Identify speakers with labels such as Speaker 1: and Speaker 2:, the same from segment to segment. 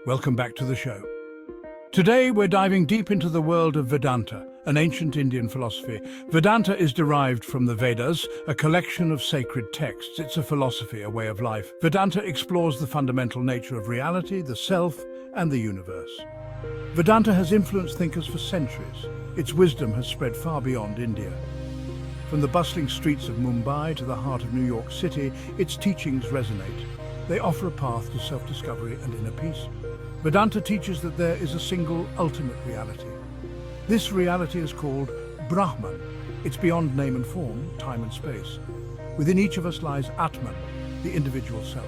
Speaker 1: Welcome back to the show. Today we're diving deep into the world of Vedanta, an ancient Indian philosophy. Vedanta is derived from the Vedas, a collection of sacred texts. It's a philosophy, a way of life. Vedanta explores the fundamental nature of reality, the self, and the universe. Vedanta has influenced thinkers for centuries. Its wisdom has spread far beyond India. From the bustling streets of Mumbai to the heart of New York City, its teachings resonate. They offer a path to self-discovery and inner peace. Vedanta teaches that there is a single ultimate reality. This reality is called Brahman. It's beyond name and form, time and space. Within each of us lies Atman, the individual self.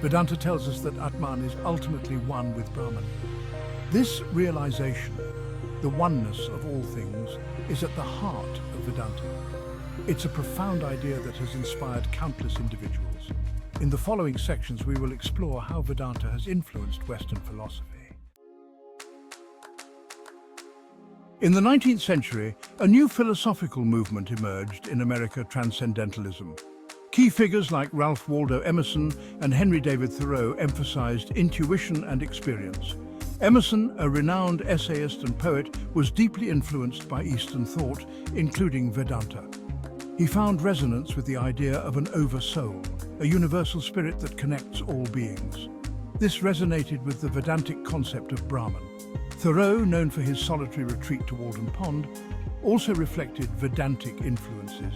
Speaker 1: Vedanta tells us that Atman is ultimately one with Brahman. This realization, the oneness of all things, is at the heart of Vedanta. It's a profound idea that has inspired countless individuals. In the following sections, we will explore how Vedanta has influenced Western philosophy. In the 19th century, a new philosophical movement emerged in America, Transcendentalism. Key figures like Ralph Waldo Emerson and Henry David Thoreau emphasized intuition and experience. Emerson, a renowned essayist and poet, was deeply influenced by Eastern thought, including Vedanta. He found resonance with the idea of an oversoul, a universal spirit that connects all beings. This resonated with the Vedantic concept of Brahman. Thoreau, known for his solitary retreat to Walden Pond, also reflected Vedantic influences.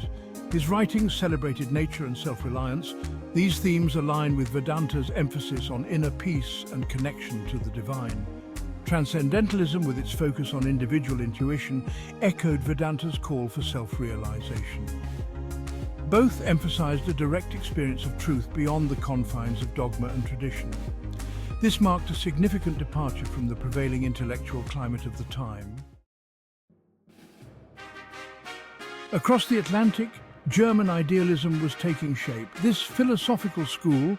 Speaker 1: His writings celebrated nature and self-reliance. These themes align with Vedanta's emphasis on inner peace and connection to the divine. Transcendentalism, with its focus on individual intuition, echoed Vedanta's call for self-realization. Both emphasized a direct experience of truth beyond the confines of dogma and tradition. This marked a significant departure from the prevailing intellectual climate of the time. Across the Atlantic, German idealism was taking shape. This philosophical school,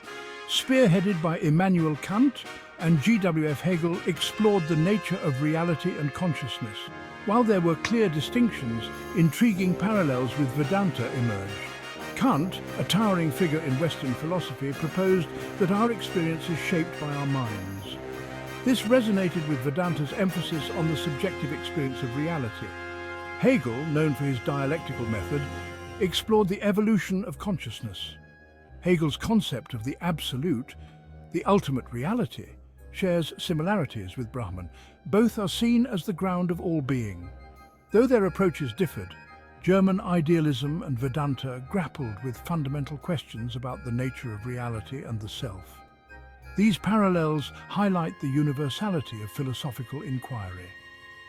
Speaker 1: spearheaded by Immanuel Kant and G.W.F. Hegel, explored the nature of reality and consciousness. While there were clear distinctions, intriguing parallels with Vedanta emerged. Kant, a towering figure in Western philosophy, proposed that our experience is shaped by our minds. This resonated with Vedanta's emphasis on the subjective experience of reality. Hegel, known for his dialectical method, explored the evolution of consciousness. Hegel's concept of the absolute, the ultimate reality, shares similarities with Brahman. Both are seen as the ground of all being. Though their approaches differed, German idealism and Vedanta grappled with fundamental questions about the nature of reality and the self. These parallels highlight the universality of philosophical inquiry.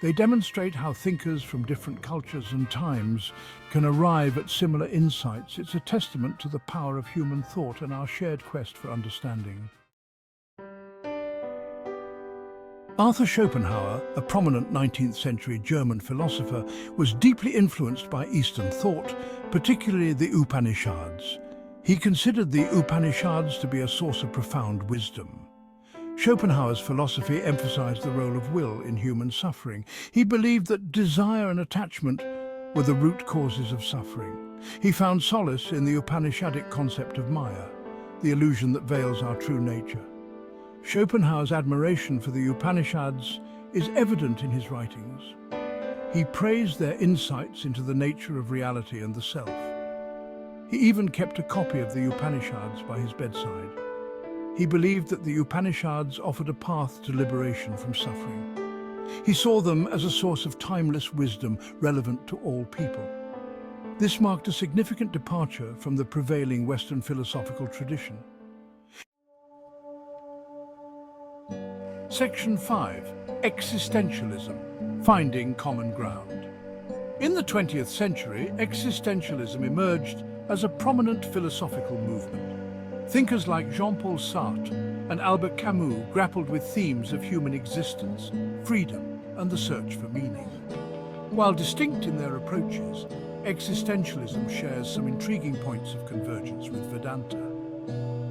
Speaker 1: They demonstrate how thinkers from different cultures and times can arrive at similar insights. It's a testament to the power of human thought and our shared quest for understanding. Arthur Schopenhauer, a prominent 19th century German philosopher, was deeply influenced by Eastern thought, particularly the Upanishads. He considered the Upanishads to be a source of profound wisdom. Schopenhauer's philosophy emphasized the role of will in human suffering. He believed that desire and attachment were the root causes of suffering. He found solace in the Upanishadic concept of Maya, the illusion that veils our true nature. Schopenhauer's admiration for the Upanishads is evident in his writings. He praised their insights into the nature of reality and the self. He even kept a copy of the Upanishads by his bedside. He believed that the Upanishads offered a path to liberation from suffering. He saw them as a source of timeless wisdom relevant to all people. This marked a significant departure from the prevailing Western philosophical tradition. Section 5. Existentialism, Finding Common Ground. In the 20th century, existentialism emerged as a prominent philosophical movement. Thinkers like Jean-Paul Sartre and Albert Camus grappled with themes of human existence, freedom, and the search for meaning. While distinct in their approaches, existentialism shares some intriguing points of convergence with Vedanta.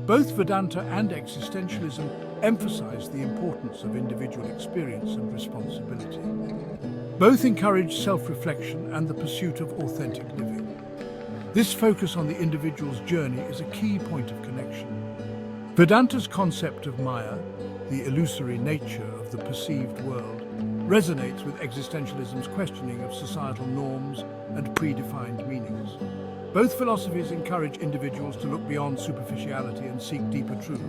Speaker 1: Both Vedanta and existentialism emphasize the importance of individual experience and responsibility. Both encourage self-reflection and the pursuit of authentic living. This focus on the individual's journey is a key point of connection. Vedanta's concept of Maya, the illusory nature of the perceived world, resonates with existentialism's questioning of societal norms and predefined meanings. Both philosophies encourage individuals to look beyond superficiality and seek deeper truths.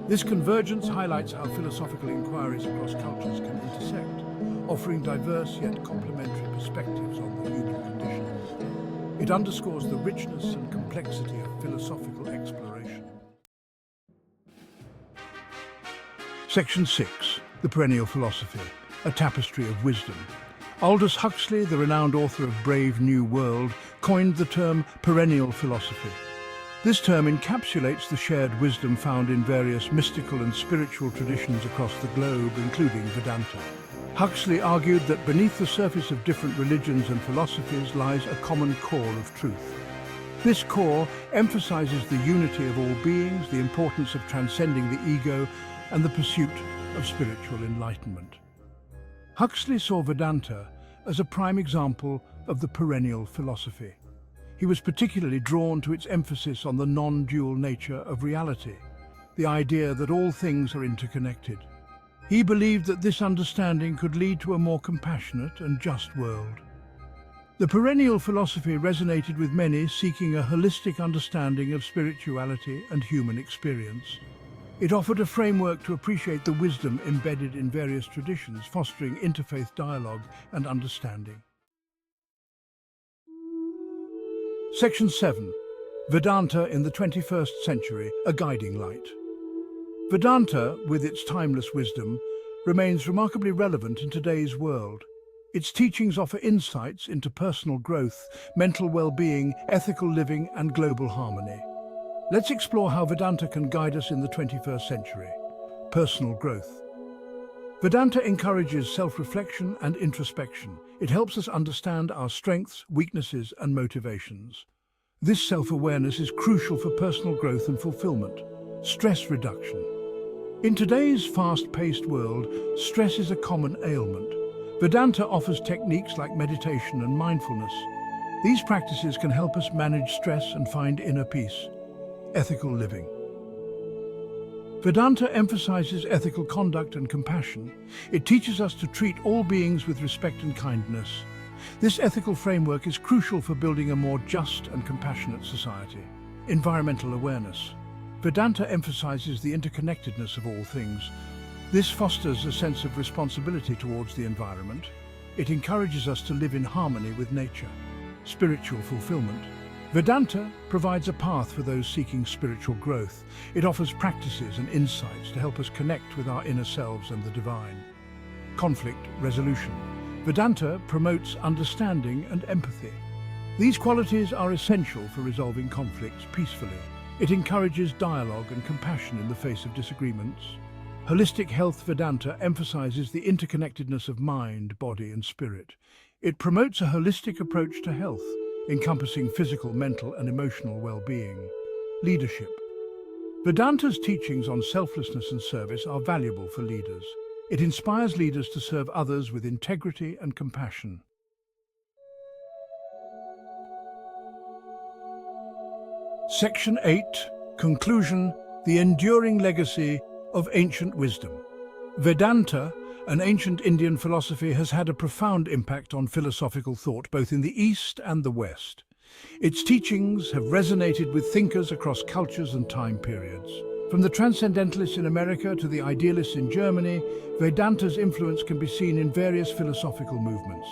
Speaker 1: This convergence highlights how philosophical inquiries across cultures can intersect, offering diverse yet complementary perspectives on the human condition. It underscores the richness and complexity of philosophical exploration. Section 6. The Perennial Philosophy, a tapestry of wisdom. Aldous Huxley, the renowned author of Brave New World, coined the term perennial philosophy. This term encapsulates the shared wisdom found in various mystical and spiritual traditions across the globe, including Vedanta. Huxley argued that beneath the surface of different religions and philosophies lies a common core of truth. This core emphasizes the unity of all beings, the importance of transcending the ego, and the pursuit of spiritual enlightenment. Huxley saw Vedanta as a prime example of the perennial philosophy. He was particularly drawn to its emphasis on the non-dual nature of reality, the idea that all things are interconnected. He believed that this understanding could lead to a more compassionate and just world. The perennial philosophy resonated with many seeking a holistic understanding of spirituality and human experience. It offered a framework to appreciate the wisdom embedded in various traditions, fostering interfaith dialogue and understanding. Section 7. Vedanta in the 21st Century, a Guiding Light. Vedanta, with its timeless wisdom, remains remarkably relevant in today's world. Its teachings offer insights into personal growth, mental well-being, ethical living, and global harmony. Let's explore how Vedanta can guide us in the 21st century. Personal growth. Vedanta encourages self-reflection and introspection. It helps us understand our strengths, weaknesses, and motivations. This self-awareness is crucial for personal growth and fulfillment. Stress reduction. In today's fast-paced world, stress is a common ailment. Vedanta offers techniques like meditation and mindfulness. These practices can help us manage stress and find inner peace. Ethical living. Vedanta emphasizes ethical conduct and compassion. It teaches us to treat all beings with respect and kindness. This ethical framework is crucial for building a more just and compassionate society. Environmental awareness. Vedanta emphasizes the interconnectedness of all things. This fosters a sense of responsibility towards the environment. It encourages us to live in harmony with nature. Spiritual fulfillment. Vedanta provides a path for those seeking spiritual growth. It offers practices and insights to help us connect with our inner selves and the divine. Conflict resolution. Vedanta promotes understanding and empathy. These qualities are essential for resolving conflicts peacefully. It encourages dialogue and compassion in the face of disagreements. Holistic health Vedanta emphasizes the interconnectedness of mind, body, and spirit. It promotes a holistic approach to health, encompassing physical, mental, and emotional well-being. Leadership. Vedanta's teachings on selflessness and service are valuable for leaders. It inspires leaders to serve others with integrity and compassion. Section 8. Conclusion: the enduring legacy of ancient wisdom. Vedanta, an ancient Indian philosophy, has had a profound impact on philosophical thought both in the East and the West. Its teachings have resonated with thinkers across cultures and time periods. From the Transcendentalists in America to the Idealists in Germany, Vedanta's influence can be seen in various philosophical movements.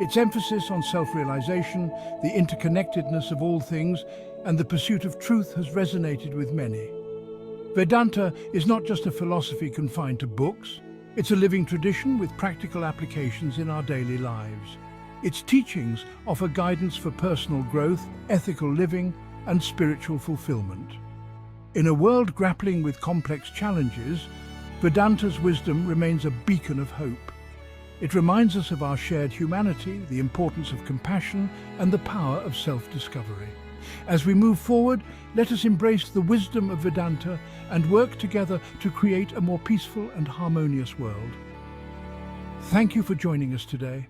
Speaker 1: Its emphasis on self-realization, the interconnectedness of all things, and the pursuit of truth has resonated with many. Vedanta is not just a philosophy confined to books. It's a living tradition with practical applications in our daily lives. Its teachings offer guidance for personal growth, ethical living, and spiritual fulfillment. In a world grappling with complex challenges, Vedanta's wisdom remains a beacon of hope. It reminds us of our shared humanity, the importance of compassion, and the power of self-discovery. As we move forward, let us embrace the wisdom of Vedanta and work together to create a more peaceful and harmonious world. Thank you for joining us today.